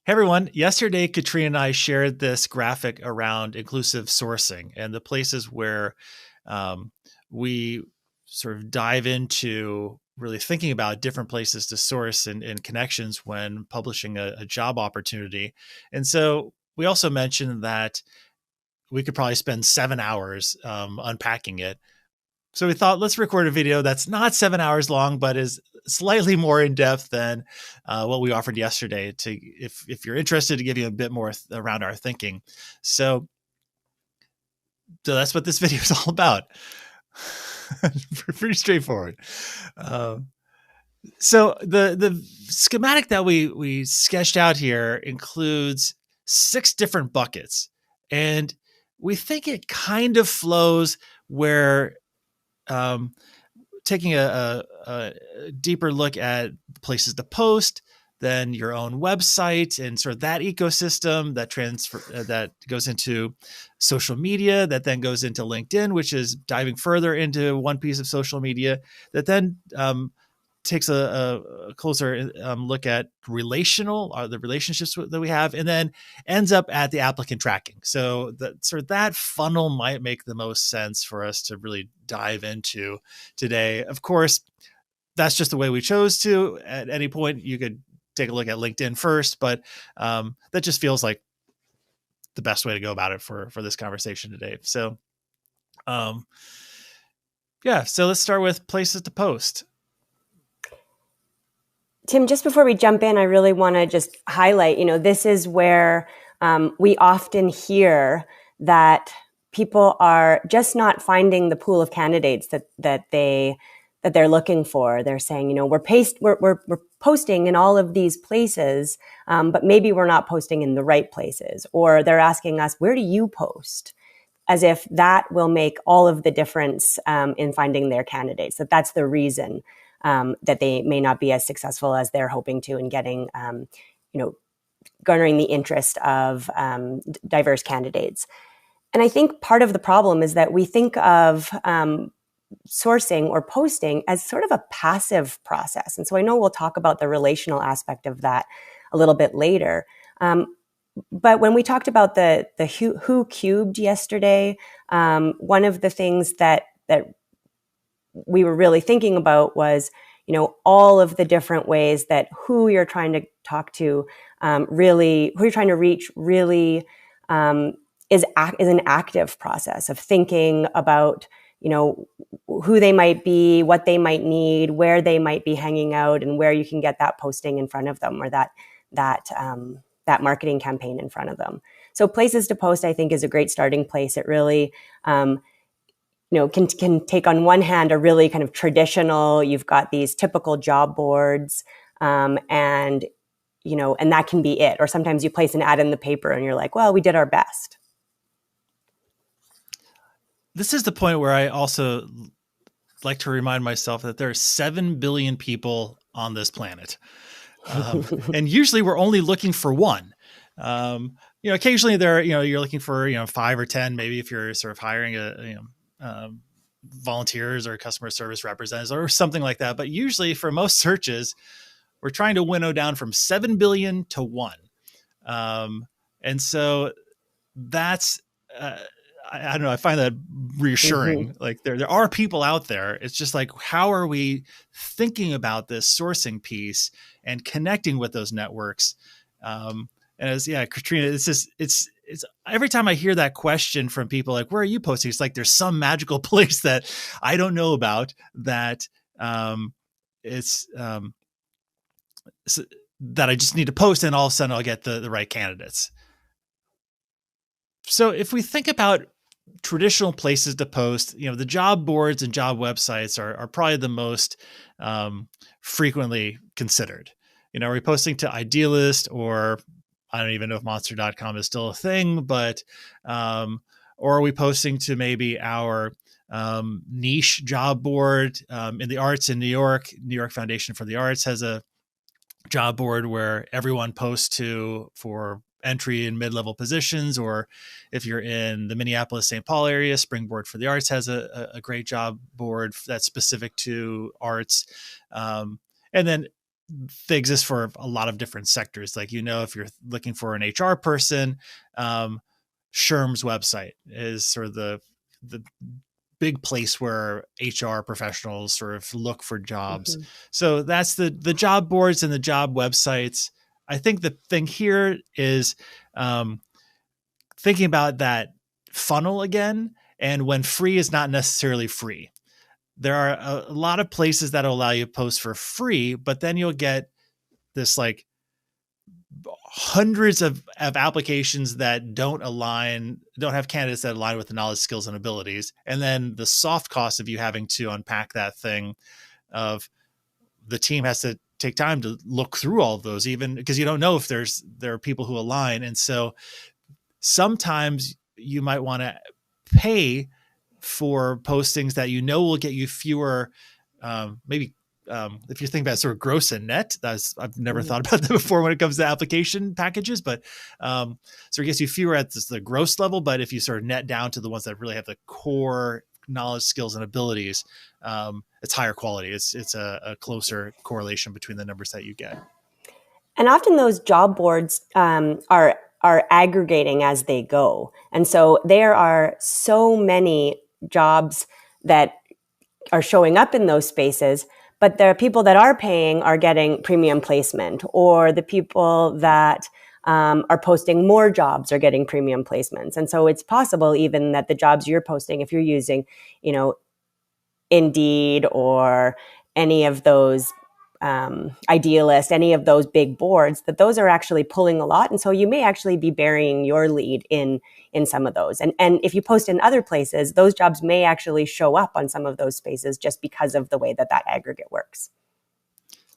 Hey everyone, yesterday Katrina and I shared this graphic around inclusive sourcing and the places where um, we sort of dive into really thinking about different places to source and connections when publishing a job opportunity. And so we also mentioned that we could probably spend 7 hours unpacking it. So we thought, let's record a video that's not 7 hours long, but is slightly more in depth than what we offered yesterday. To if you're interested, to give you a bit more around our thinking. So that's what this video is all about. Pretty straightforward. Um, so the schematic that we sketched out here includes 6 different buckets, and we think it kind of flows where um, taking a deeper look at places to post, then your own website and sort of that ecosystem that goes into social media, that then goes into LinkedIn, which is diving further into one piece of social media, that then takes a closer look at the relationships that we have, and then ends up at the applicant tracking. So that funnel might make the most sense for us to really dive into today. Of course, that's just the way we chose to. At any point, you could take a look at LinkedIn first, but that just feels like the best way to go about it for this conversation today. So, so let's start with places to post. Tim, just before we jump in, I really want to just highlight, this is where we often hear that people are just not finding the pool of candidates that they're looking for. They're saying, we're posting in all of these places, but maybe we're not posting in the right places. Or they're asking us, where do you post? As if that will make all of the difference in finding their candidates. That's the reason that they may not be as successful as they're hoping to in getting, garnering the interest of diverse candidates. And I think part of the problem is that we think of sourcing or posting as sort of a passive process. And so I know we'll talk about the relational aspect of that a little bit later. But when we talked about the who cubed yesterday, one of the things that we were really thinking about was, all of the different ways that who you're trying to talk to, who you're trying to reach, really is an active process of thinking about, who they might be, what they might need, where they might be hanging out, and where you can get that posting in front of them, or that marketing campaign in front of them. So places to post, I think, is a great starting place. It really can take on one hand a really kind of traditional, you've got these typical job boards, and that can be it. Or sometimes you place an ad in the paper and you're like, well, we did our best. This is the point where I also like to remind myself that there are 7 billion people on this planet. And usually we're only looking for one. Occasionally you're looking for, 5 or 10, maybe if you're sort of hiring volunteers or customer service representatives or something like that. But usually for most searches, we're trying to winnow down from 7 billion to 1. And so that's, I don't know, I find that reassuring. Mm-hmm. Like there are people out there. It's just like, how are we thinking about this sourcing piece and connecting with those networks? Katrina, it's every time I hear that question from people, like, where are you posting? It's like, there's some magical place that I don't know about that that I just need to post, and all of a sudden I'll get the right candidates. So if we think about traditional places to post, the job boards and job websites are probably the most frequently considered. Are we posting to Idealist, or I don't even know if monster.com is still a thing, but or are we posting to maybe our niche job board in the arts in New York? New York Foundation for the Arts has a job board where everyone posts to for entry and mid-level positions. Or if you're in the Minneapolis-St. Paul area, Springboard for the Arts has a great job board that's specific to arts. And then they exist for a lot of different sectors. Like, if you're looking for an HR person, Sherm's website is sort of the big place where HR professionals sort of look for jobs. Mm-hmm. So that's the job boards and the job websites. I think the thing here is thinking about that funnel again, and when free is not necessarily free. There are a lot of places that will allow you to post for free, but then you'll get this like hundreds of applications that don't have candidates that align with the knowledge, skills, and abilities. And then the soft cost of you having to unpack that thing of the team has to take time to look through all of those, even because you don't know if there are people who align. And so sometimes you might want to pay for postings that will get you fewer, maybe if you think about sort of gross and net, I've never thought about that before when it comes to application packages, but so it gets you fewer at the gross level. But if you sort of net down to the ones that really have the core knowledge, skills, and abilities, it's higher quality. It's a closer correlation between the numbers that you get. And often those job boards are aggregating as they go. And so there are so many jobs that are showing up in those spaces, but there are people that are paying are getting premium placement, or the people that are posting more jobs are getting premium placements. And so it's possible even that the jobs you're posting, if you're using, Indeed or any of those Idealist, any of those big boards, that those are actually pulling a lot. And so you may actually be burying your lead in some of those. And if you post in other places, those jobs may actually show up on some of those spaces just because of the way that aggregate works.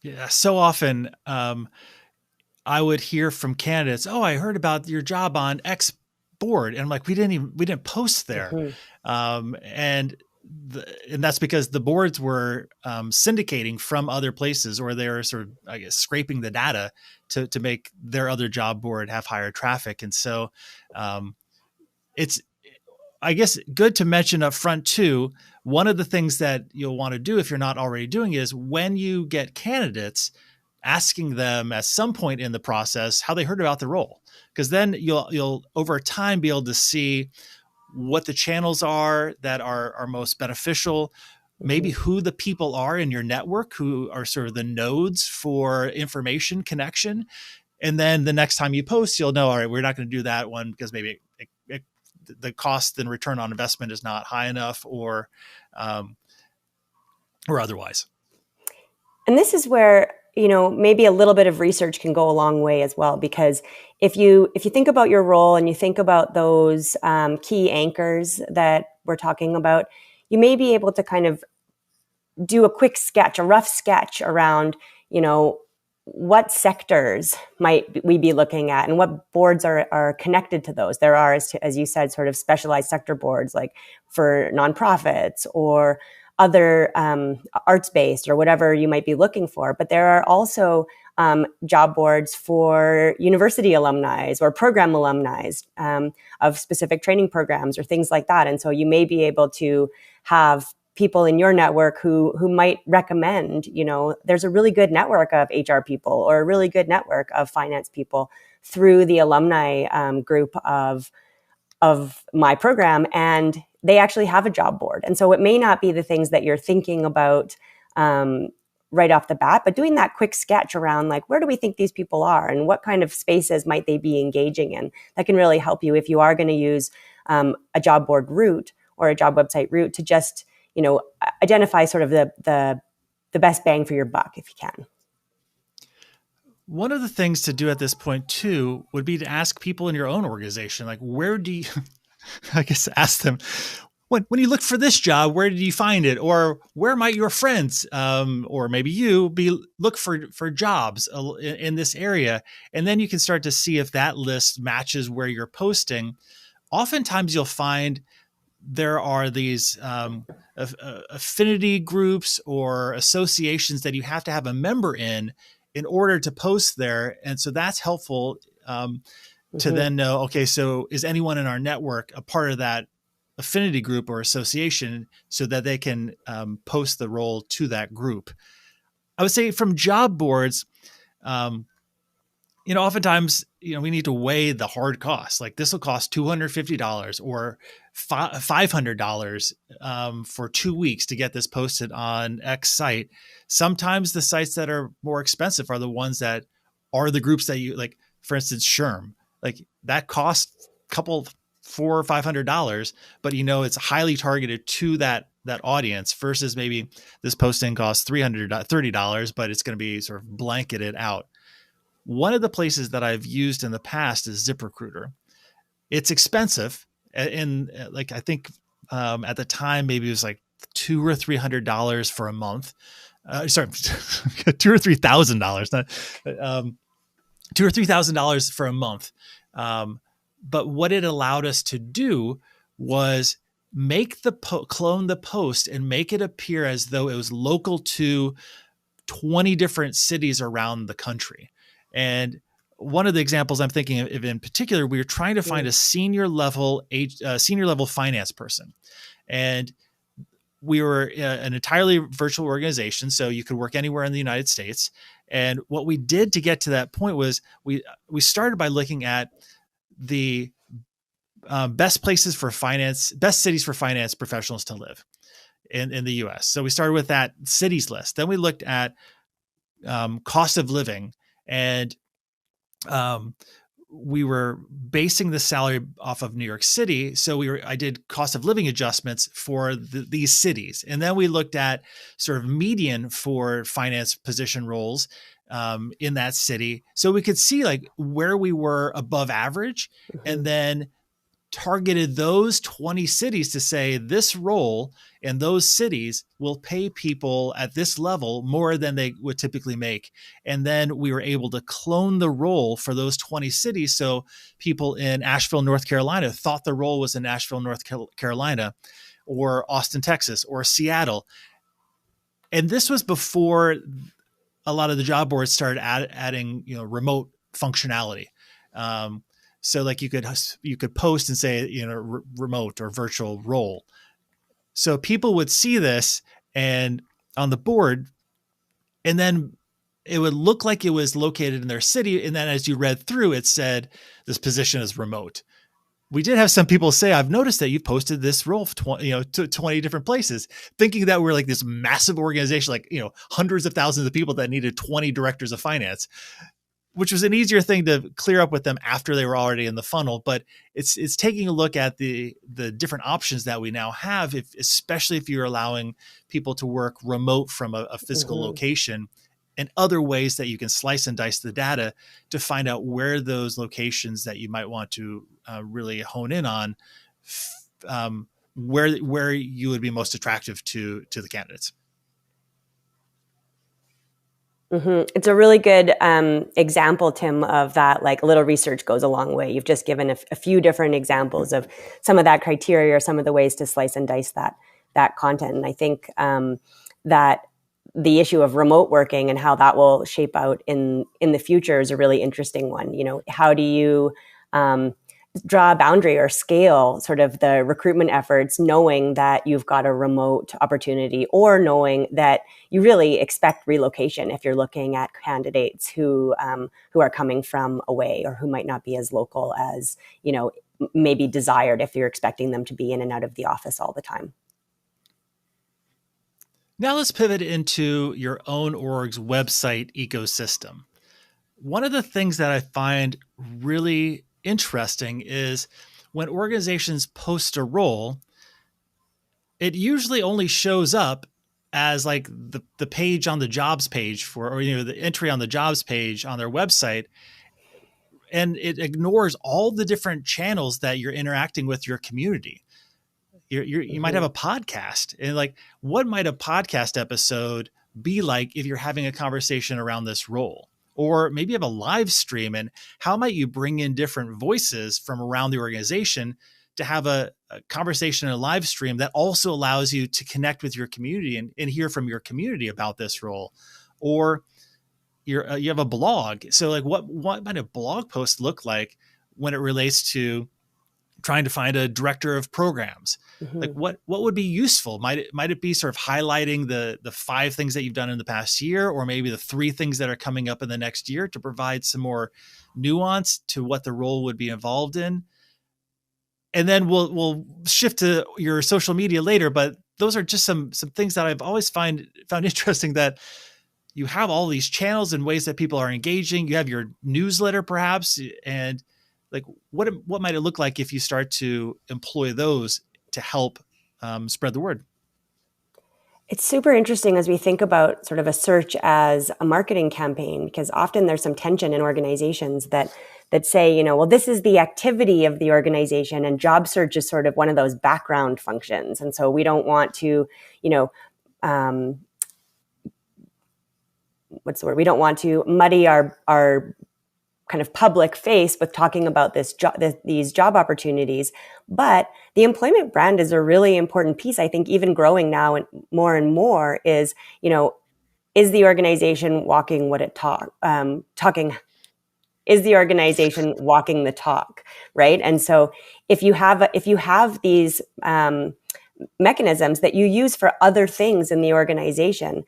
Yeah. So often I would hear from candidates, "Oh, I heard about your job on X board." And I'm like, we didn't post there. Mm-hmm. And that's because the boards were syndicating from other places, or they were sort of, I guess, scraping the data to make their other job board have higher traffic. And so it's, I guess, good to mention up front too, one of the things that you'll want to do if you're not already doing is when you get candidates, asking them at some point in the process how they heard about the role, because then you'll over time be able to see what the channels are that are most beneficial, maybe who the people are in your network who are sort of the nodes for information connection. And then the next time you post, you'll know, all right, we're not going to do that one because maybe the cost and return on investment is not high enough, or otherwise. And this is where, maybe a little bit of research can go a long way as well, because if you think about your role and you think about those key anchors that we're talking about, you may be able to kind of do a quick sketch, a rough sketch around, what sectors might we be looking at and what boards are connected to those. There are, as you said, sort of specialized sector boards like for nonprofits or other arts-based or whatever you might be looking for. But there are also job boards for university alumni or program alumni of specific training programs or things like that. And so you may be able to have people in your network who might recommend, there's a really good network of HR people or a really good network of finance people through the alumni group of my program, and they actually have a job board. And so it may not be the things that you're thinking about right off the bat, but doing that quick sketch around like, where do we think these people are and what kind of spaces might they be engaging in? That can really help you if you are going to use a job board route or a job website route to just, identify sort of the best bang for your buck if you can. One of the things to do at this point too would be to ask people in your own organization, like, where do you, I guess, ask them, when you look for this job, where did you find it? Or where might your friends, or maybe you look for jobs in this area? And then you can start to see if that list matches where you're posting. Oftentimes you'll find there are these affinity groups or associations that you have to have a member in order to post there. And so that's helpful to then know, okay, so is anyone in our network a part of that affinity group or association so that they can post the role to that group. I would say from job boards, oftentimes, we need to weigh the hard costs. Like this will cost $250 or $500 for 2 weeks to get this posted on X site. Sometimes the sites that are more expensive are the ones that are the groups that you like. For instance, Sherm, like that costs a couple, $400 or $500, but it's highly targeted to that audience versus maybe this posting costs $330, but it's going to be sort of blanketed out. One of the places that I've used in the past is ZipRecruiter. It's expensive, and like I think at the time maybe it was like $200 or $300 for a month. Sorry, $2,000 or $3,000, not $2,000 or $3,000 for a month. But what it allowed us to do was make clone the post and make it appear as though it was local to 20 different cities around the country. And one of the examples I'm thinking of in particular, we were trying to find a senior level finance person. And we were an entirely virtual organization, so you could work anywhere in the United States. And what we did to get to that point was we started by looking at the best cities for finance professionals to live in the US. So we started with that cities list. Then we looked at cost of living, and we were basing the salary off of New York City. So I did cost of living adjustments for these cities. And then we looked at sort of median for finance position roles in that city. So we could see like where we were above average, and then targeted those 20 cities to say this role in those cities will pay people at this level more than they would typically make. And then we were able to clone the role for those 20 cities. So people in Asheville, North Carolina thought the role was in Asheville, North Carolina, or Austin, Texas, or Seattle. And this was before a lot of the job boards started adding, remote functionality. So like you could post and say, remote or virtual role. So people would see this and on the board, and then it would look like it was located in their city. And then as you read through, it said this position is remote. We did have some people say, I've noticed that you posted this role to 20 different places, thinking that we're like this massive organization, like, hundreds of thousands of people that needed 20 directors of finance, which was an easier thing to clear up with them after they were already in the funnel. But it's taking a look at the different options that we now have, especially if you're allowing people to work remote from a physical location, and other ways that you can slice and dice the data to find out where those locations that you might want to really hone in on, where you would be most attractive to the candidates. It's a really good example, Tim, of that. Like a little research goes a long way. You've just given a few different examples of some of that criteria or some of the ways to slice and dice that content. And I think that the issue of remote working and how that will shape out in the future is a really interesting one. How do you draw a boundary or scale sort of the recruitment efforts, knowing that you've got a remote opportunity, or knowing that you really expect relocation if you're looking at candidates who are coming from away, or who might not be as local as, maybe desired if you're expecting them to be in and out of the office all the time. Now let's pivot into your own org's website ecosystem. One of the things that I find really interesting is when organizations post a role, it usually only shows up as like the page on the jobs page the entry on the jobs page on their website, and it ignores all the different channels that you're interacting with your community. You might have a podcast, and like, what might a podcast episode be like if you're having a conversation around this role? Or maybe you have a live stream, and how might you bring in different voices from around the organization to have a conversation in a live stream that also allows you to connect with your community and hear from your community about this role? Or you have a blog. So like what might a blog post look like when it relates to trying to find a director of programs. Like Mm-hmm. what would be useful? Might it be sort of highlighting the 5 things that you've done in the past year, or maybe the 3 things that are coming up in the next year to provide some more nuance to what the role would be involved in? And then we'll shift to your social media later, but those are just some things that I've always found interesting, that you have all these channels and ways that people are engaging. You have your newsletter perhaps, and like what might it look like if you start to employ those to help spread the word? It's super interesting as we think about sort of a search as a marketing campaign, because often there's some tension in organizations that say, well, this is the activity of the organization, and job search is sort of one of those background functions. And so we don't want to, what's the word? We don't want to muddy our kind of public face with talking about these job opportunities. But the employment brand is a really important piece. I think even growing now and more is, is the organization walking what it talking? Is the organization walking the talk, right? And so if you have these mechanisms that you use for other things in the organization,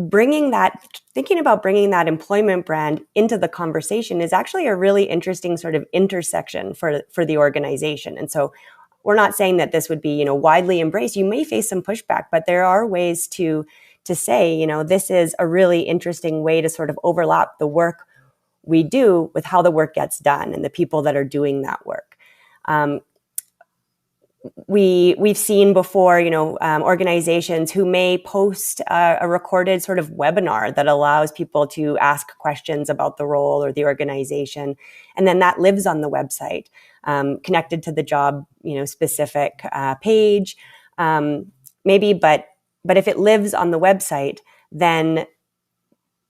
thinking about bringing that employment brand into the conversation is actually a really interesting sort of intersection for the organization. And so we're not saying that this would be, widely embraced. You may face some pushback, but there are ways to say, this is a really interesting way to sort of overlap the work we do with how the work gets done and the people that are doing that work. We've seen before, organizations who may post a recorded sort of webinar that allows people to ask questions about the role or the organization, and then that lives on the website, connected to the job, specific page, maybe. But if it lives on the website, then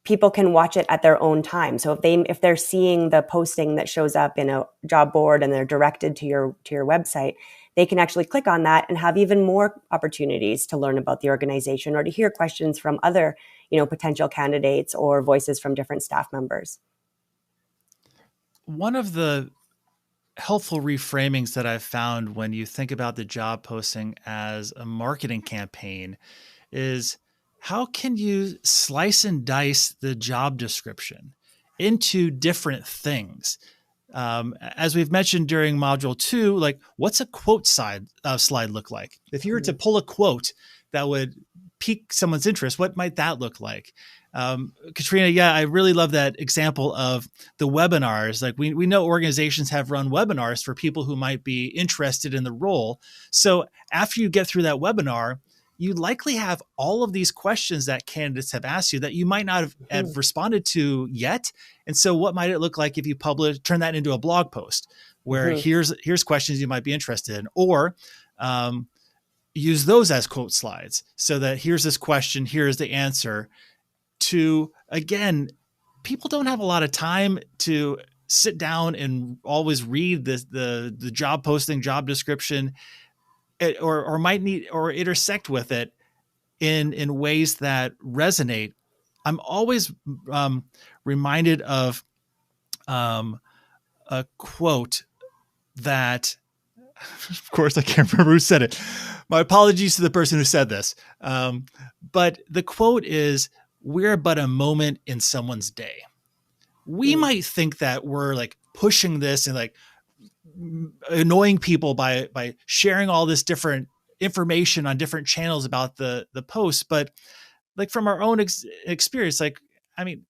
people can watch it at their own time. So if they're seeing the posting that shows up in a job board and they're directed to your website, they can actually click on that and have even more opportunities to learn about the organization or to hear questions from other, potential candidates or voices from different staff members. One of the helpful reframings that I've found when you think about the job posting as a marketing campaign is, how can you slice and dice the job description into different things? As we've mentioned during module 2, like what's a quote slide look like? If you were to pull a quote that would pique someone's interest, what might that look like? Katrina, yeah, I really love that example of the webinars. Like we know organizations have run webinars for people who might be interested in the role. So after you get through that webinar, you likely have all of these questions that candidates have asked you that you might not have responded to yet. And so what might it look like if you turn that into a blog post where here's questions you might be interested in, or use those as quote slides so that here's this question, here's the answer. To, again, people don't have a lot of time to sit down and always read the job posting, job description, or might need or intersect with it in ways that resonate. I'm always reminded of a quote that, of course, I can't remember who said it. My apologies to the person who said this. But the quote is, "We're but a moment in someone's day." We might think that we're like pushing this and like annoying people by sharing all this different information on different channels about the post. But like from our own experience, like, I mean,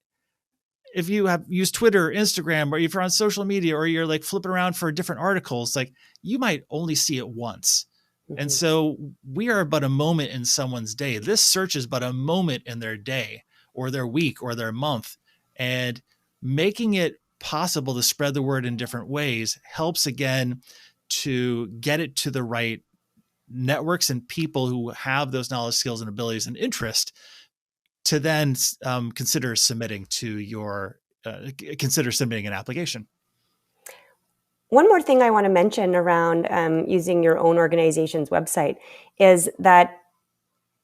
if you have used Twitter or Instagram, or if you're on social media, or you're like flipping around for different articles, like you might only see it once. And so we are but a moment in someone's day. This search is but a moment in their day or their week or their month. And making it possible to spread the word in different ways helps, again, to get it to the right networks and people who have those knowledge, skills, and abilities and interest to then consider submitting an application. One more thing I want to mention around using your own organization's website is that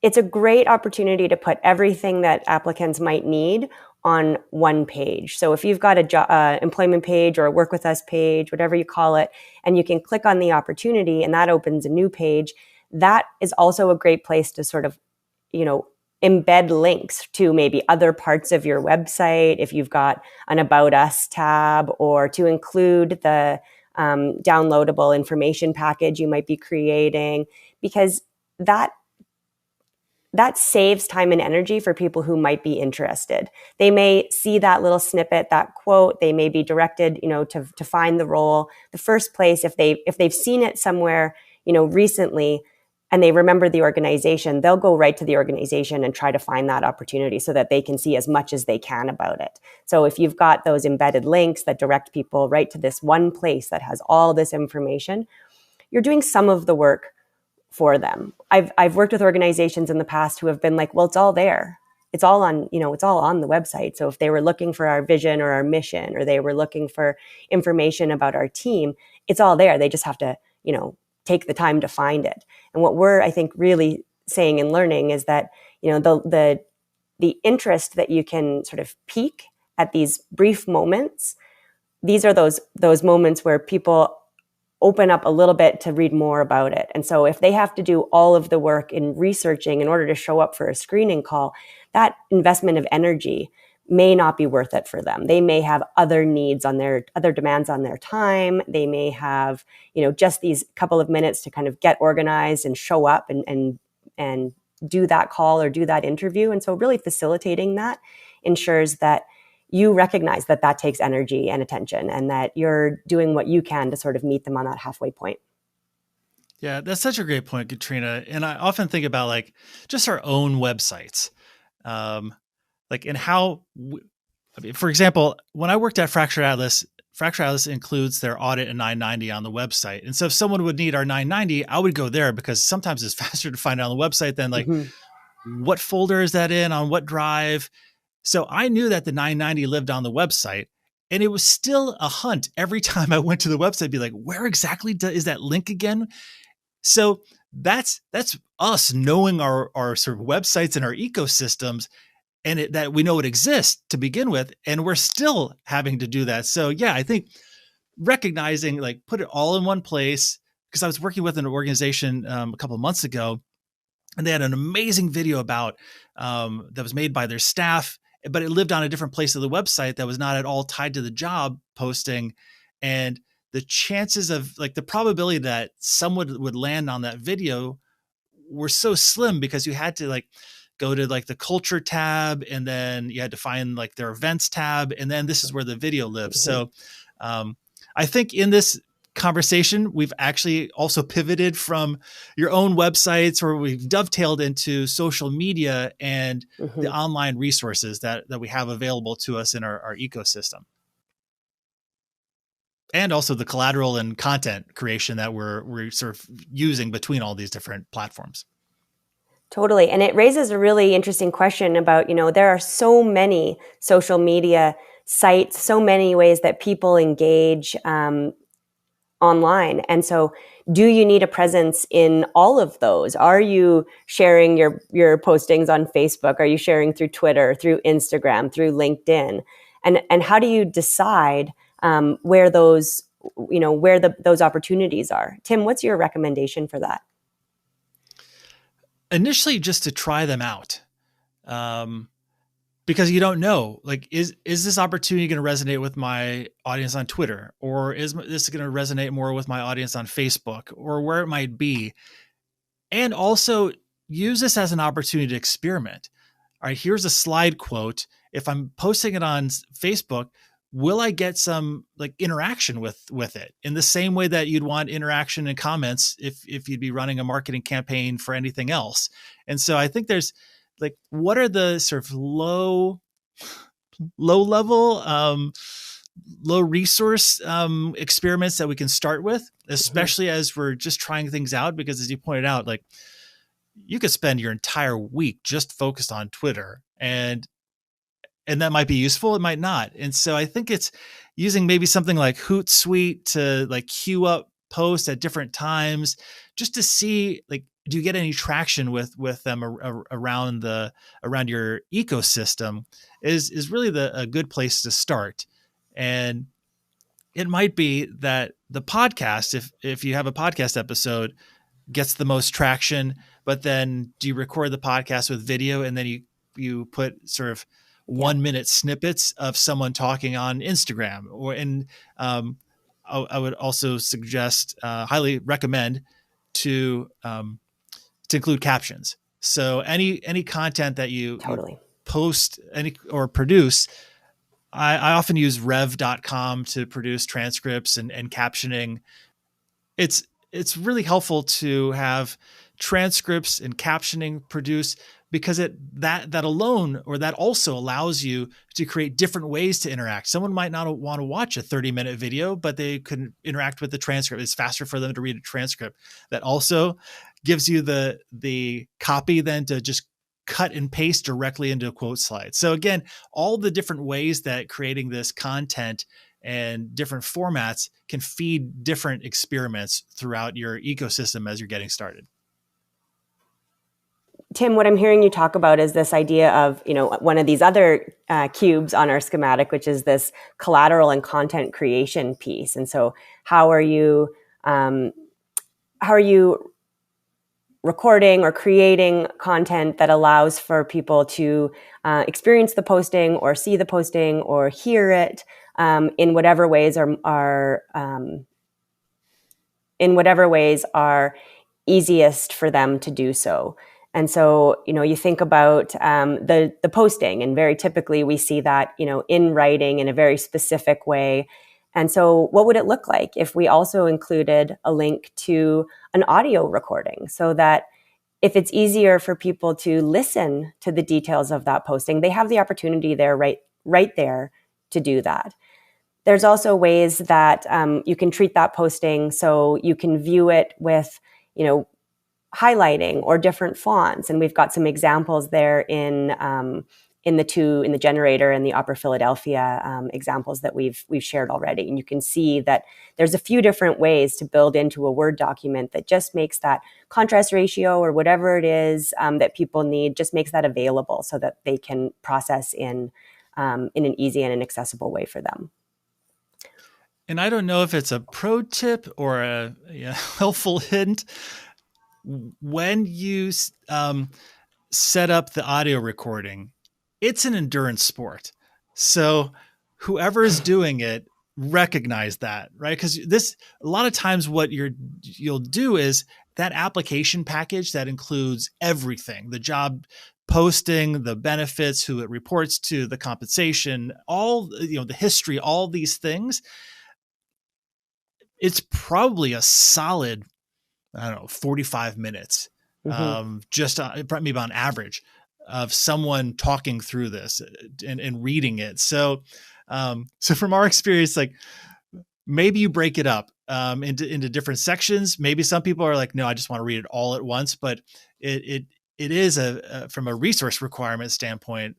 It's a great opportunity to put everything that applicants might need on one page. So if you've got a employment page or a work with us page, whatever you call it, and you can click on the opportunity and that opens a new page, that is also a great place to sort of, embed links to maybe other parts of your website if you've got an About Us tab, or to include the downloadable information package you might be creating, because that saves time and energy for people who might be interested. They may see that little snippet, that quote, they may be directed, to find the role. The first place, if they've seen it somewhere, recently, and they remember the organization, they'll go right to the organization and try to find that opportunity so that they can see as much as they can about it. So if you've got those embedded links that direct people right to this one place that has all this information, you're doing some of the work for them. I've worked with organizations in the past who have been like, well, it's all there. It's all on, it's all on the website. So if they were looking for our vision or our mission, or they were looking for information about our team, it's all there. They just have to, take the time to find it. And what we're, I think, really saying and learning is that, the interest that you can sort of peak at these brief moments, these are those moments where people open up a little bit to read more about it. And so if they have to do all of the work in researching in order to show up for a screening call, that investment of energy may not be worth it for them. They may have other needs other demands on their time. They may have, just these couple of minutes to kind of get organized and show up and do that call or do that interview. And so really facilitating that ensures that you recognize that takes energy and attention, and that you're doing what you can to sort of meet them on that halfway point. Yeah, that's such a great point, Katrina. And I often think about just our own websites. And how, for example, when I worked at Fractured Atlas includes their audit and 990 on the website. And so if someone would need our 990, I would go there because sometimes it's faster to find it on the website than what folder is that in, on what drive. So I knew that the 990 lived on the website, and it was still a hunt every time I went to the website, be like, where exactly is that link again? So that's us knowing our sort of websites and our ecosystems, and that we know it exists to begin with, and we're still having to do that. So yeah, I think recognizing, put it all in one place, because I was working with an organization a couple of months ago, and they had an amazing video about that was made by their staff, but it lived on a different place of the website that was not at all tied to the job posting. And the chances of the probability that someone would land on that video were so slim, because you had to go to the culture tab, and then you had to find their events tab, and then this is where the video lives. So I think in this conversation, we've actually also pivoted from your own websites, or we've dovetailed into social media and the online resources that we have available to us in our ecosystem. And also the collateral and content creation that we're sort of using between all these different platforms. Totally. And it raises a really interesting question about, there are so many social media sites, so many ways that people engage online. And so do you need a presence in all of those? Are you sharing your postings on Facebook? Are you sharing through Twitter, through Instagram, through LinkedIn? And how do you decide where those, those opportunities are? Tim, what's your recommendation for that? Initially, just to try them out, because you don't know, is this opportunity going to resonate with my audience on Twitter, or is this going to resonate more with my audience on Facebook, or where it might be? And also use this as an opportunity to experiment. All right, here's a slide quote. If I'm posting it on Facebook, will I get some interaction with it in the same way that you'd want interaction and comments if you'd be running a marketing campaign for anything else? And so I think there's what are the sort of low level, low resource experiments that we can start with, especially as we're just trying things out, because as you pointed out, you could spend your entire week just focused on Twitter, and that might be useful. It might not. And so I think it's using maybe something like Hootsuite to queue up posts at different times, just to see do you get any traction with them around your ecosystem is really a good place to start. And it might be that the podcast, if you have a podcast episode, gets the most traction, but then do you record the podcast with video and then you put sort of 1 minute snippets of someone talking on Instagram, I would also suggest, highly recommend to include captions. So any content that you post or produce, I often use rev.com to produce transcripts and captioning. It's really helpful to have transcripts and captioning produced, because that alone, or that also allows you to create different ways to interact. Someone might not want to watch a 30-minute video, but they can interact with the transcript. It's faster for them to read a transcript. That also gives you the copy then to just cut and paste directly into a quote slide. So again, all the different ways that creating this content and different formats can feed different experiments throughout your ecosystem as you're getting started. Tim, what I'm hearing you talk about is this idea of, one of these other cubes on our schematic, which is this collateral and content creation piece. And so how are you recording or creating content that allows for people to experience the posting or see the posting or hear it in whatever ways are easiest for them to do so. And so, you think about the posting, and very typically we see that, in writing in a very specific way. And so what would it look like if we also included a link to an audio recording, so that if it's easier for people to listen to the details of that posting, they have the opportunity there right there to do that. There's also ways that you can treat that posting so you can view it with, highlighting or different fonts. And we've got some examples there in the generator and the Upper Philadelphia examples that we've shared already. And you can see that there's a few different ways to build into a Word document that just makes that contrast ratio or whatever it is that people need, just makes that available so that they can process in an easy and an accessible way for them. And I don't know if it's a pro tip or a helpful hint. When you set up the audio recording, it's an endurance sport. So whoever is doing it, recognize that, right? Because a lot of times what you'll do is that application package that includes everything, the job posting, the benefits, who it reports to, the compensation, all, the history, all these things. It's probably a solid, 45 minutes, just maybe on average, of someone talking through this and reading it. So from our experience, like, maybe you break it up into different sections. Maybe some people are like, no, I just want to read it all at once. But it is from a resource requirement standpoint,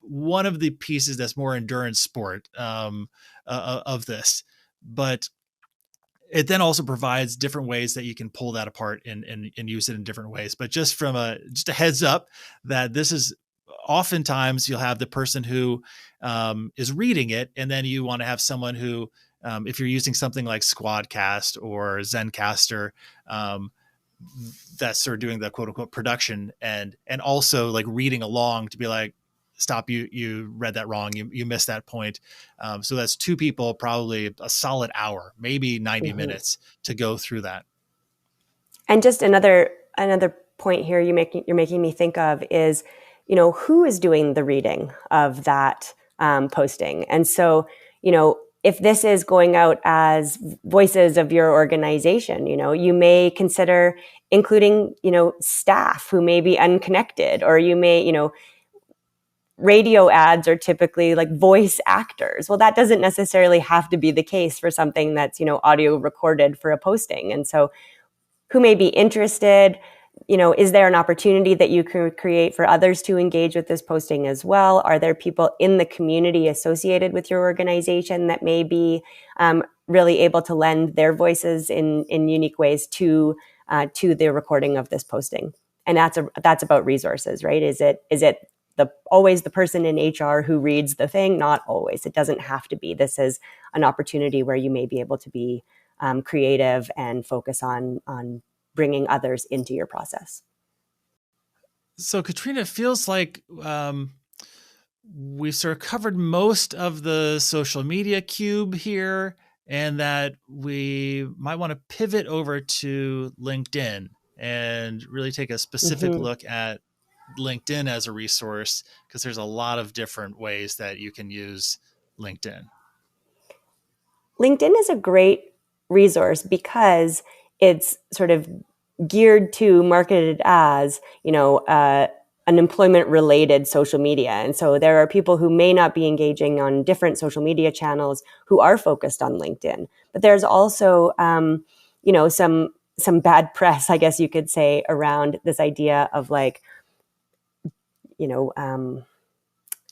one of the pieces that's more endurance sport of this. But it then also provides different ways that you can pull that apart and use it in different ways. But just a heads up that this is oftentimes you'll have the person who is reading it, and then you want to have someone who, if you're using something like Squadcast or Zencaster, that's sort of doing the quote unquote production and also like reading along to be like, stop, you read that wrong. You missed that point. So that's two people, probably a solid hour, maybe 90 minutes to go through that. And just another point here you're making me think of is, who is doing the reading of that posting? And so, if this is going out as voices of your organization, you may consider including, staff who may be unconnected, or you may, radio ads are typically like voice actors. Well, that doesn't necessarily have to be the case for something that's, audio recorded for a posting. And so who may be interested, is there an opportunity that you can create for others to engage with this posting as well? Are there people in the community associated with your organization that may be really able to lend their voices in unique ways to to the recording of this posting. And that's about resources, right? Is it always the person in HR who reads the thing? Not always. It doesn't have to be. This is an opportunity where you may be able to be creative and focus on bringing others into your process. So, Katrina, it feels like we've sort of covered most of the social media cube here, and that we might want to pivot over to LinkedIn and really take a specific look at LinkedIn as a resource, because there's a lot of different ways that you can use LinkedIn. LinkedIn is a great resource because it's sort of geared to, marketed as, an employment-related social media. And so there are people who may not be engaging on different social media channels who are focused on LinkedIn. But there's also, some bad press, I guess you could say, around this idea of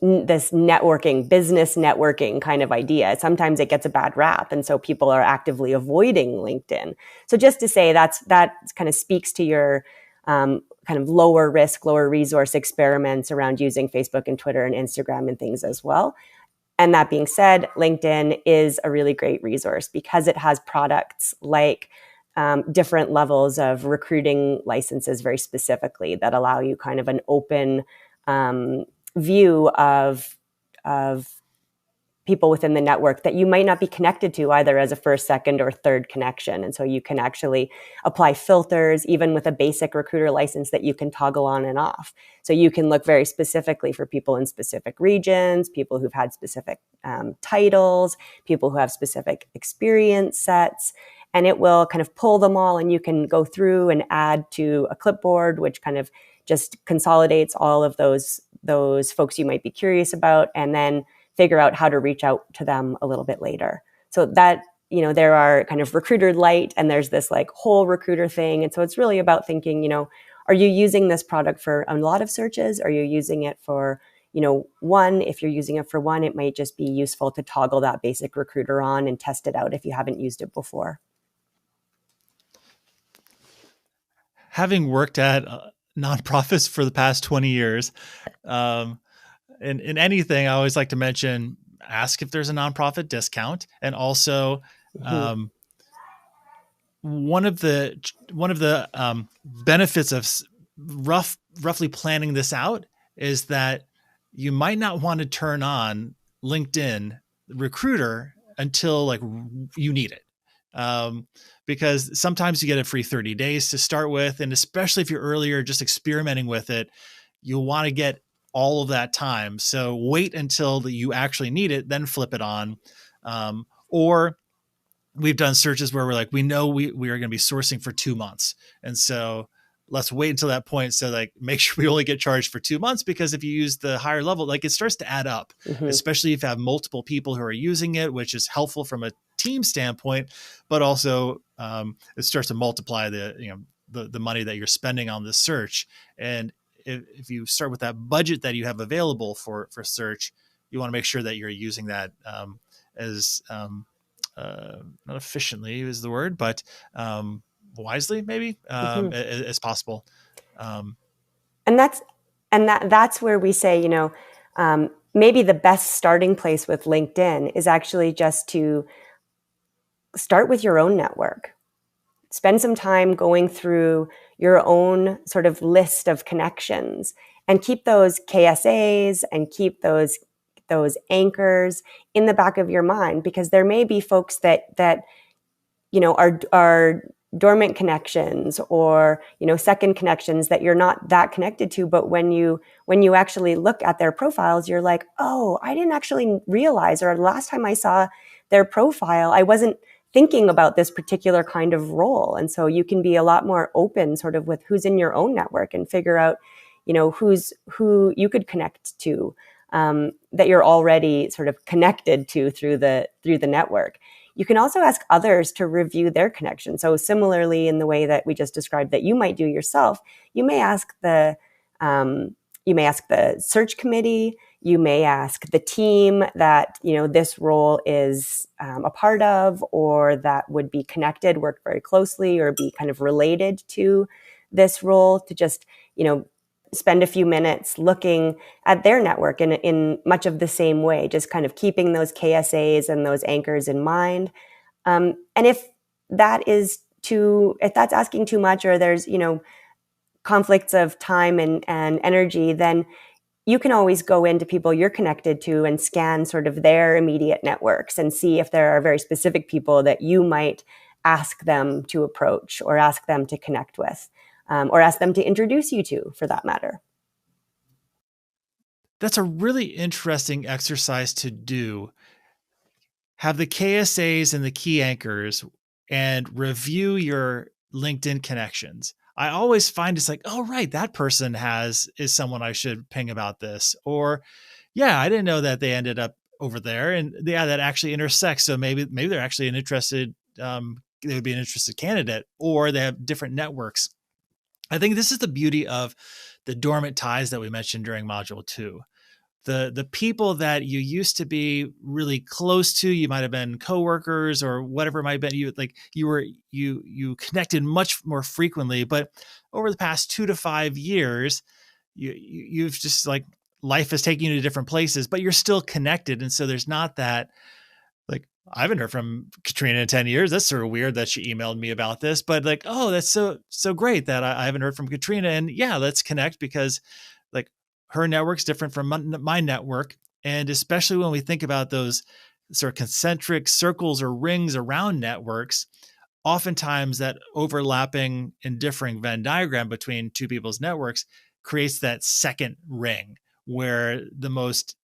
this business networking kind of idea. Sometimes it gets a bad rap. And so people are actively avoiding LinkedIn. So just to say that kind of speaks to your kind of lower risk, lower resource experiments around using Facebook and Twitter and Instagram and things as well. And that being said, LinkedIn is a really great resource because it has products like different levels of recruiting licenses very specifically that allow you kind of an open view of people within the network that you might not be connected to either as a first, second, or third connection. And so you can actually apply filters, even with a basic recruiter license that you can toggle on and off. So you can look very specifically for people in specific regions, people who've had specific titles, people who have specific experience sets, and it will kind of pull them all, and you can go through and add to a clipboard, which kind of just consolidates all of those folks you might be curious about, and then figure out how to reach out to them a little bit later. So that, there are kind of recruiter light, and there's this like whole recruiter thing. And so it's really about thinking, are you using this product for a lot of searches? Are you using it for, one? If you're using it for one, it might just be useful to toggle that basic recruiter on and test it out if you haven't used it before. Having worked at nonprofits for the past 20 years, in anything, I always like to mention, ask if there's a nonprofit discount. And also, one of the benefits of roughly planning this out is that you might not want to turn on LinkedIn Recruiter until you need it. Because sometimes you get a free 30 days to start with. And especially if you're earlier just experimenting with it, you'll want to get all of that time. So wait until you actually need it, then flip it on. Or we've done searches where we're like, we know we are going to be sourcing for 2 months. And so let's wait until that point. So make sure we only get charged for 2 months, because if you use the higher level, it starts to add up, especially if you have multiple people who are using it, which is helpful from a team standpoint, but also it starts to multiply the money that you're spending on the search. And if you start with that budget that you have available for search, you want to make sure that you're using that as not efficiently is the word, but wisely, maybe as possible. And that's where we say, maybe the best starting place with LinkedIn is actually just to start with your own network. Spend some time going through your own sort of list of connections and keep those KSAs and keep those anchors in the back of your mind, because there may be folks that are dormant connections or, second connections that you're not that connected to. But when you actually look at their profiles, you're like, oh, I didn't actually realize, or the last time I saw their profile, I wasn't thinking about this particular kind of role. And so you can be a lot more open sort of with who's in your own network and figure out, who you could connect to, that you're already sort of connected to through the network. You can also ask others to review their connection. So similarly, in the way that we just described that you might do yourself, you may ask the search committee, You may ask the team that, this role is a part of, or that would be connected, work very closely, or be kind of related to this role, to just, spend a few minutes looking at their network in much of the same way, just kind of keeping those KSAs and those anchors in mind. And if that's asking too much, or there's, conflicts of time and energy, then you can always go into people you're connected to and scan sort of their immediate networks and see if there are very specific people that you might ask them to approach, or ask them to connect with, or ask them to introduce you to, for that matter. That's a really interesting exercise to do. Have the KSAs and the key anchors and review your LinkedIn connections. I always find it's like, oh, right, that person is someone I should ping about this. Or, yeah, I didn't know that they ended up over there. And yeah, that actually intersects. So maybe they're actually an interested, they would be an interested candidate, or they have different networks. I think this is the beauty of the dormant ties that we mentioned during module 2. The people that you used to be really close to, you might have been coworkers or whatever it might have been, you connected much more frequently, but over the past 2 to 5 years, you've just, like, life has taken you to different places, but you're still connected. And so there's not that, like, I haven't heard from Katrina in 10 years. That's sort of weird that she emailed me about this, but like, oh, that's so great that I haven't heard from Katrina. And yeah, let's connect, because, like, her network's different from my network. And especially when we think about those sort of concentric circles or rings around networks, oftentimes that overlapping and differing Venn diagram between two people's networks creates that second ring where the most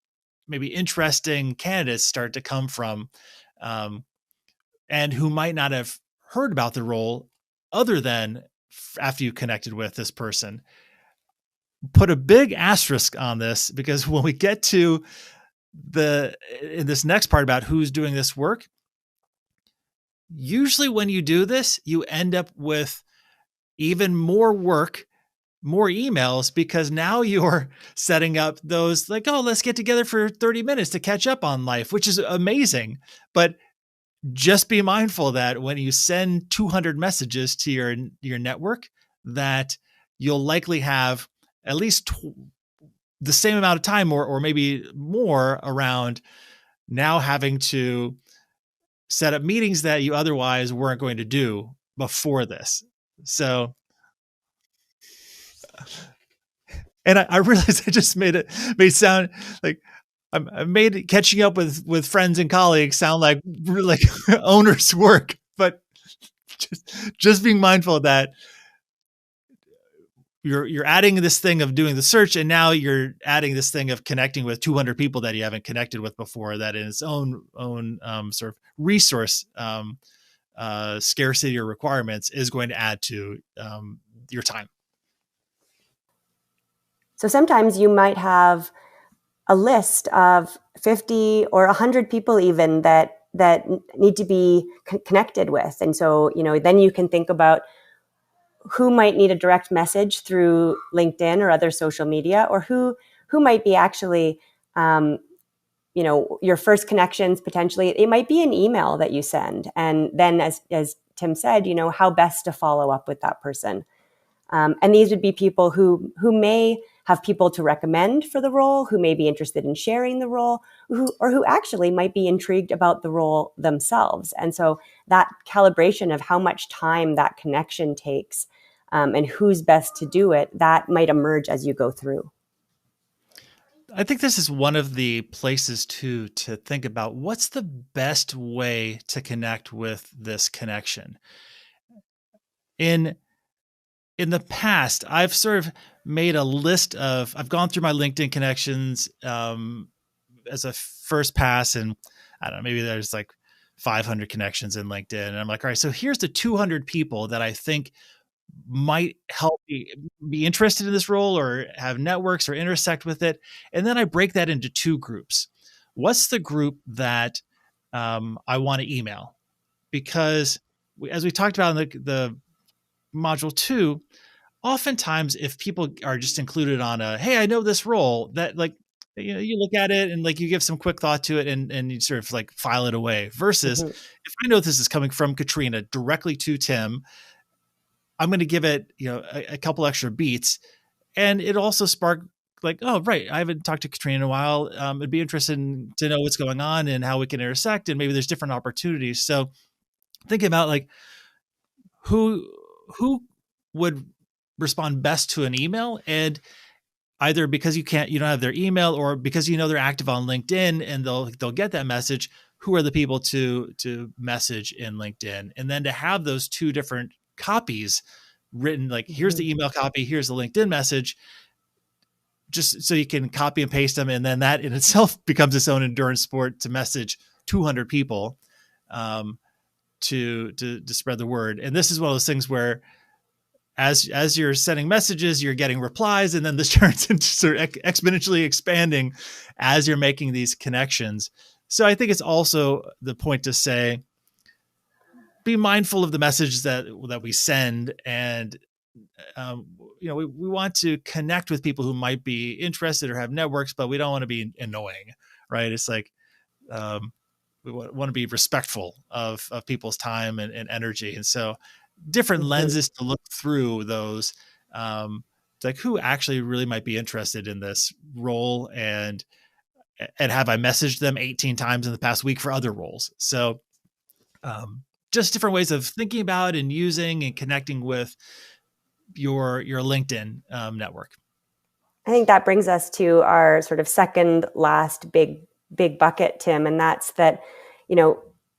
maybe interesting candidates start to come from, and who might not have heard about the role other than after you connected with this person. Put a big asterisk on this, because when we get to in this next part about who's doing this work, usually when you do this, you end up with even more work, more emails, because now you're setting up those, like, oh, let's get together for 30 minutes to catch up on life, which is amazing. But just be mindful that when you send 200 messages to your network, that you'll likely have at least the same amount of time, or maybe more, around now having to set up meetings that you otherwise weren't going to do before this. So, and I realized I just made it sound like I made catching up with friends and colleagues sound like owner's work, but just being mindful of that. You're adding this thing of doing the search, and now you're adding this thing of connecting with 200 people that you haven't connected with before, that in its own sort of resource scarcity or requirements is going to add to your time. So sometimes you might have a list of 50 or 100 people even that need to be connected with. And so, then you can think about who might need a direct message through LinkedIn or other social media, or who might be actually, your first connections. Potentially, it might be an email that you send. And then, as Tim said, how best to follow up with that person. And these would be people who may have people to recommend for the role, who may be interested in sharing the role, or who actually might be intrigued about the role themselves. And so that calibration of how much time that connection takes, and who's best to do it, that might emerge as you go through. I think this is one of the places to think about what's the best way to connect with this connection. In the past, I've sort of made a list of, I've gone through my LinkedIn connections as a first pass, and I don't know, maybe there's like 500 connections in LinkedIn. And I'm like, all right, so here's the 200 people that I think might help me be interested in this role or have networks or intersect with it. And then I break that into 2 groups. What's the group that I want to email? Because as we talked about in the module 2, oftentimes if people are just included on hey, I know this role, that, like, you look at it and like you give some quick thought to it and you sort of like file it away. Versus Mm-hmm. if I know this is coming from Katrina directly to Tim, I'm going to give it, a couple extra beats, and it also sparked like, oh, right, I haven't talked to Katrina in a while. It'd be interesting to know what's going on and how we can intersect, and maybe there's different opportunities. So thinking about like who would respond best to an email, and either because you don't have their email, or because they're active on LinkedIn and they'll get that message, who are the people to message in LinkedIn, and then to have those two different copies written, like here's the email copy, here's the LinkedIn message, just so you can copy and paste them. And then that in itself becomes its own endurance sport to message 200 people to spread the word. And this is one of those things where as you're sending messages, you're getting replies, and then this turns into sort of exponentially expanding as you're making these connections. So I think it's also the point to say, be mindful of the messages that we send, and we want to connect with people who might be interested or have networks, but we don't want to be annoying, right? It's like we want to be respectful of people's time and energy, and so different lenses to look through those. Like who actually really might be interested in this role, and have I messaged them 18 times in the past week for other roles? So just different ways of thinking about and using and connecting with your LinkedIn network. I think that brings us to our sort of second last big bucket, Tim, and that's that,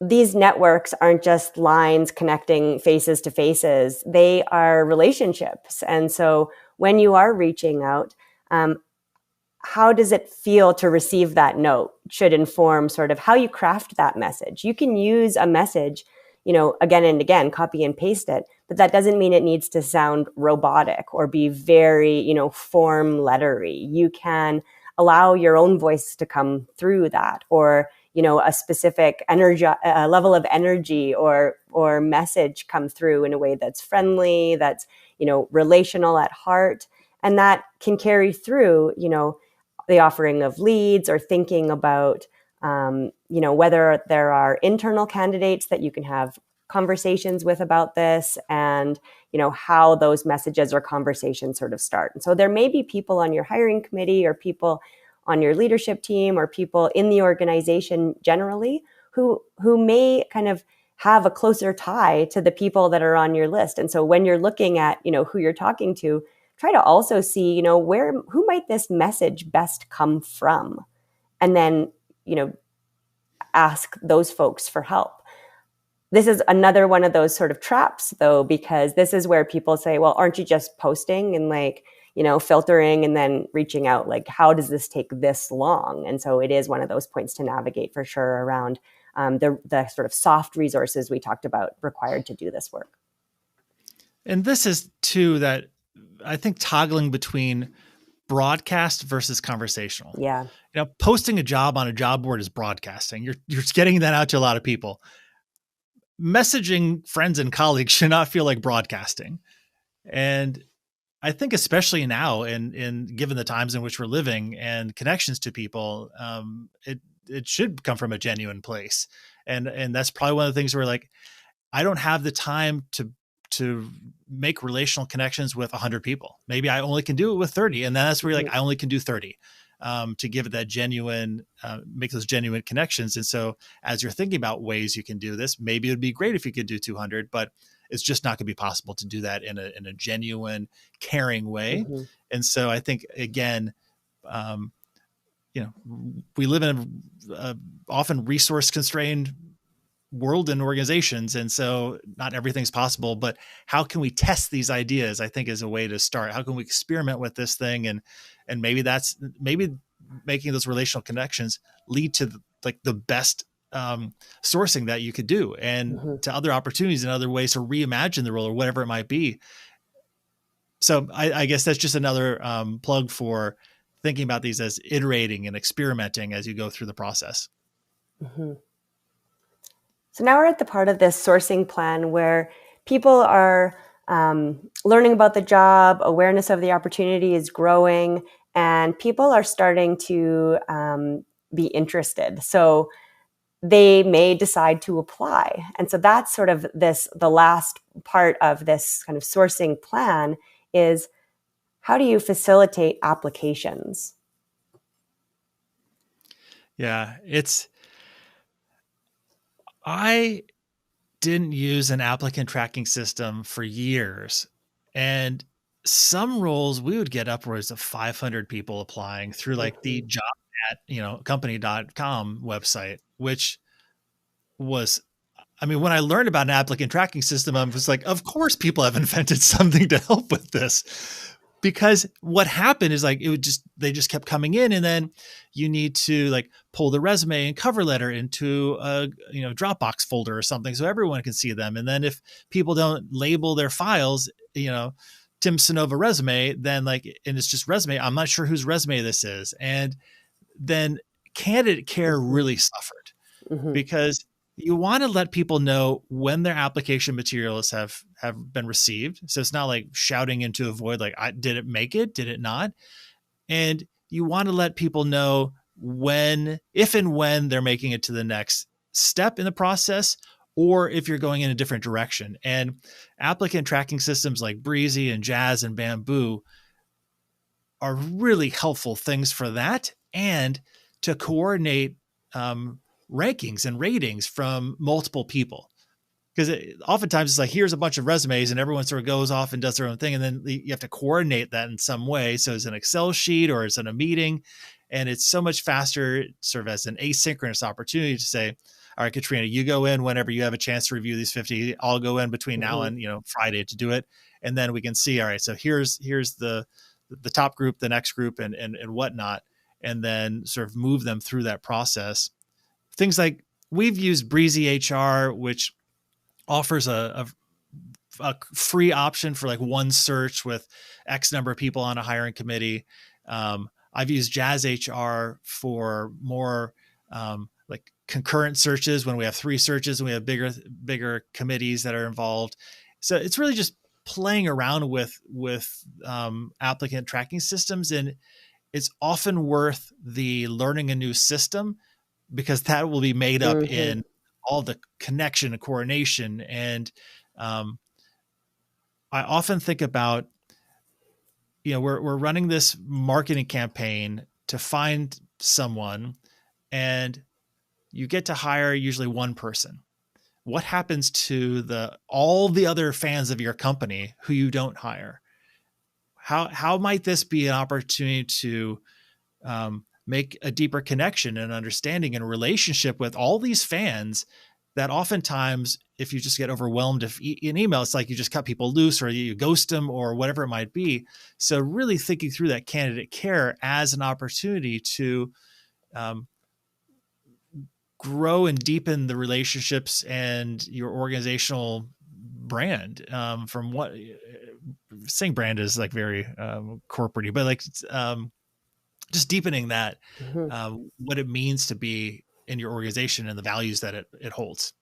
these networks aren't just lines connecting faces to faces. They are relationships. And so when you are reaching out, how does it feel to receive that note should inform sort of how you craft that message. You can use a message, again and again, copy and paste it, but that doesn't mean it needs to sound robotic or be very, form lettery. You can allow your own voice to come through that, or, a specific energy, level of energy or message come through in a way that's friendly, that's, relational at heart. And that can carry through, the offering of leads, or thinking about, whether there are internal candidates that you can have conversations with about this, and, how those messages or conversations sort of start. And so there may be people on your hiring committee, or people on your leadership team, or people in the organization generally who may kind of have a closer tie to the people that are on your list. And so when you're looking at, who you're talking to, try to also see, who might this message best come from? And then, ask those folks for help. This is another one of those sort of traps, though, because this is where people say, well, aren't you just posting and filtering and then reaching out? Like, how does this take this long? And so it is one of those points to navigate for sure around the sort of soft resources we talked about required to do this work. And this is too that I think toggling between broadcast versus conversational. Yeah. Posting a job on a job board is broadcasting. You're getting that out to a lot of people. Messaging friends and colleagues should not feel like broadcasting. And I think especially now, and given the times in which we're living and connections to people, it should come from a genuine place. And that's probably one of the things where like, I don't have the time to make relational connections with 100 people. Maybe I only can do it with 30. And then that's where you're like, I only can do 30 to give it that genuine, make those genuine connections. And so as you're thinking about ways you can do this, maybe it would be great if you could do 200, but it's just not going to be possible to do that in a genuine, caring way. Mm-hmm. And so I think, again, we live in a often resource constrained world and organizations. And so not everything's possible, but how can we test these ideas, I think, is a way to start. How can we experiment with this thing? And maybe making those relational connections lead to the best sourcing that you could do, and to other opportunities and other ways to reimagine the role or whatever it might be. So I guess that's just another plug for thinking about these as iterating and experimenting as you go through the process. Mm-hmm. So now we're at the part of this sourcing plan where people are learning about the job, awareness of the opportunity is growing, and people are starting to be interested. So they may decide to apply. And so that's sort of the last part of this kind of sourcing plan is, how do you facilitate applications? Yeah, I didn't use an applicant tracking system for years. And some roles we would get upwards of 500 people applying through like the job at, company.com website, which was, I mean, when I learned about an applicant tracking system, I was like, of course people have invented something to help with this. Because what happened is like they just kept coming in, and then you need to like pull the resume and cover letter into a Dropbox folder or something so everyone can see them. And then if people don't label their files, Tim Sonova resume, then and it's just resume, I'm not sure whose resume this is. And then candidate care really suffered because you want to let people know when their application materials have been received. So it's not like shouting into a void, like, did it make it? Did it not? And you want to let people know if and when they're making it to the next step in the process, or if you're going in a different direction. And applicant tracking systems like Breezy and Jazz and Bamboo are really helpful things for that, and to coordinate rankings and ratings from multiple people. Because oftentimes it's like, here's a bunch of resumes and everyone sort of goes off and does their own thing. And then you have to coordinate that in some way. So it's an Excel sheet or it's in a meeting. And it's so much faster sort of as an asynchronous opportunity to say, all right, Katrina, you go in whenever you have a chance to review these 50. I'll go in between now and Friday to do it. And then we can see, all right, so here's the top group, the next group, and whatnot. And then sort of move them through that process. Things like we've used Breezy HR, which offers a free option for like one search with X number of people on a hiring committee. I've used Jazz HR for more like concurrent searches when we have 3 searches and we have bigger committees that are involved. So it's really just playing around with applicant tracking systems, and it's often worth the learning a new system, because that will be made up in all the connection and coordination. And I often think about, we're running this marketing campaign to find someone, and you get to hire usually one person. What happens to all the other fans of your company who you don't hire? How might this be an opportunity to make a deeper connection and understanding and relationship with all these fans that oftentimes, if you just get overwhelmed in email, it's like you just cut people loose or you ghost them or whatever it might be. So really thinking through that candidate care as an opportunity to grow and deepen the relationships and your organizational brand. From what saying brand is like very corporate-y, but like just deepening that, what it means to be in your organization and the values that it holds.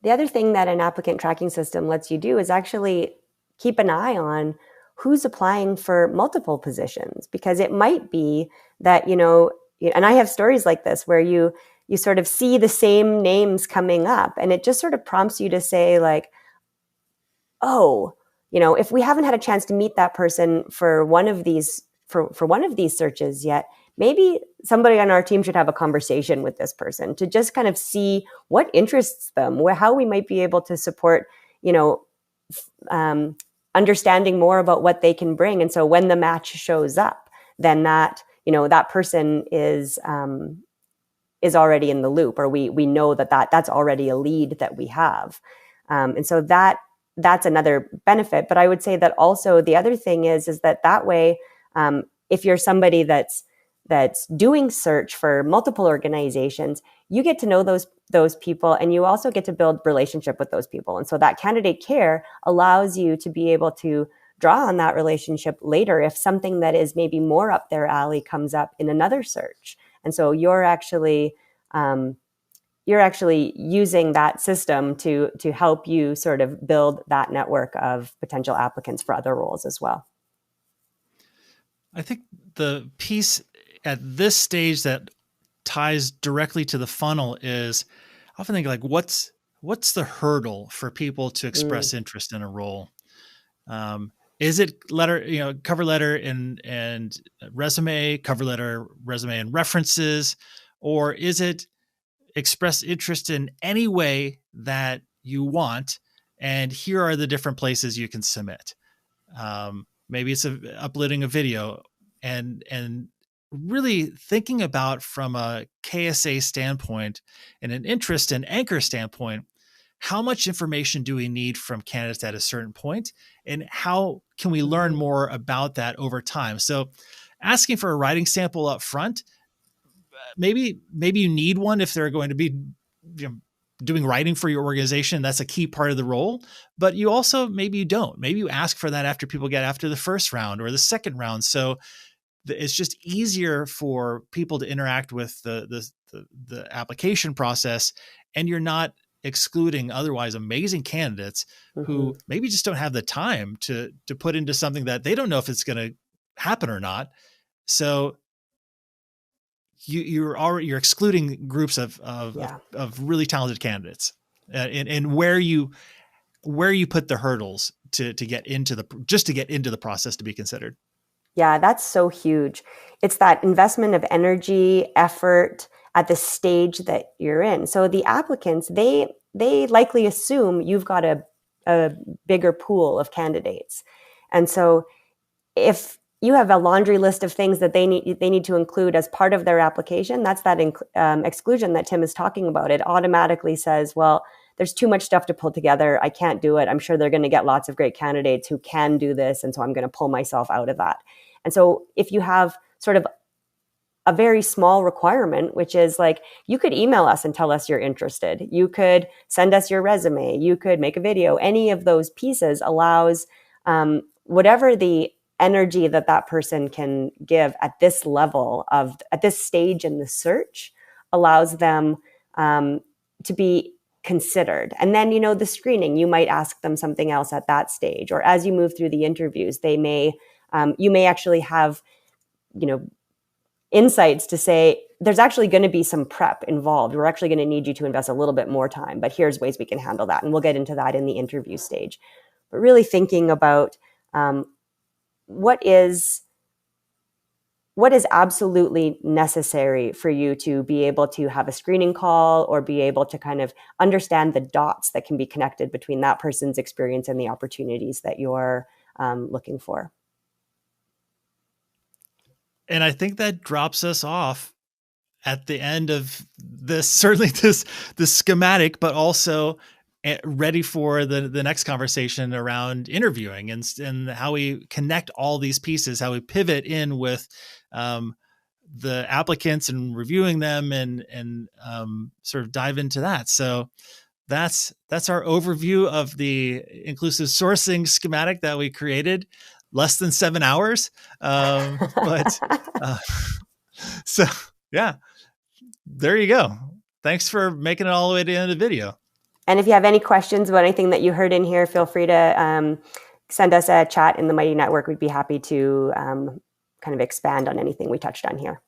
The other thing that an applicant tracking system lets you do is actually keep an eye on who's applying for multiple positions, because it might be that, and I have stories like this where you sort of see the same names coming up, and it just sort of prompts you to say like, oh, if we haven't had a chance to meet that person for one of these searches yet, maybe somebody on our team should have a conversation with this person to just kind of see what interests them, how we might be able to support, understanding more about what they can bring. And so when the match shows up, then that person is already in the loop, or we know that's already a lead that we have. And so that's another benefit. But I would say that also the other thing is that way, if you're somebody that's doing search for multiple organizations, you get to know those people, and you also get to build relationship with those people. And so that candidate care allows you to be able to draw on that relationship later if something that is maybe more up their alley comes up in another search. And so you're actually using that system to help you sort of build that network of potential applicants for other roles as well. I think the piece at this stage that ties directly to the funnel is I often think like, what's the hurdle for people to express interest in a role? Is it cover letter and resume, cover letter, resume and references, or is it express interest in any way that you want? And here are the different places you can submit. Maybe it's uploading a video and really thinking about from a KSA standpoint and an interest and anchor standpoint, how much information do we need from candidates at a certain point, and how can we learn more about that over time? So asking for a writing sample up front, maybe you need one if they're going to be doing writing for your organization. That's a key part of the role, but you also, maybe you don't. Maybe you ask for that after people get after the first round or the second round. So it's just easier for people to interact with the application process, and you're not excluding otherwise amazing candidates who maybe just don't have the time to put into something that they don't know if it's going to happen or not. So you're excluding groups of really talented candidates, and where you put the hurdles to get into the process to be considered. Yeah, that's so huge. It's that investment of energy, effort at the stage that you're in. So the applicants, they likely assume you've got a bigger pool of candidates. And so if you have a laundry list of things that they need to include as part of their application, that's that exclusion that Tim is talking about. It automatically says, well, there's too much stuff to pull together. I can't do it. I'm sure they're going to get lots of great candidates who can do this. And so I'm going to pull myself out of that. And so if you have sort of a very small requirement, which is like, you could email us and tell us you're interested. You could send us your resume. You could make a video. Any of those pieces allows whatever the energy that person can give at this level at this stage in the search allows them to be considered. And then, the screening, you might ask them something else at that stage, or as you move through the interviews, you may actually have, insights to say, there's actually going to be some prep involved. We're actually going to need you to invest a little bit more time, but here's ways we can handle that. And we'll get into that in the interview stage. But really thinking about what is absolutely necessary for you to be able to have a screening call or be able to kind of understand the dots that can be connected between that person's experience and the opportunities that you're looking for. And I think that drops us off at the end of this, certainly this schematic, but also ready for the next conversation around interviewing and how we connect all these pieces, how we pivot in with the applicants and reviewing them and sort of dive into that. So that's our overview of the inclusive sourcing schematic that we created. Less than 7 hours. So yeah, there you go. Thanks for making it all the way to the end of the video. And if you have any questions about anything that you heard in here, feel free to send us a chat in the Mighty Network. We'd be happy to kind of expand on anything we touched on here.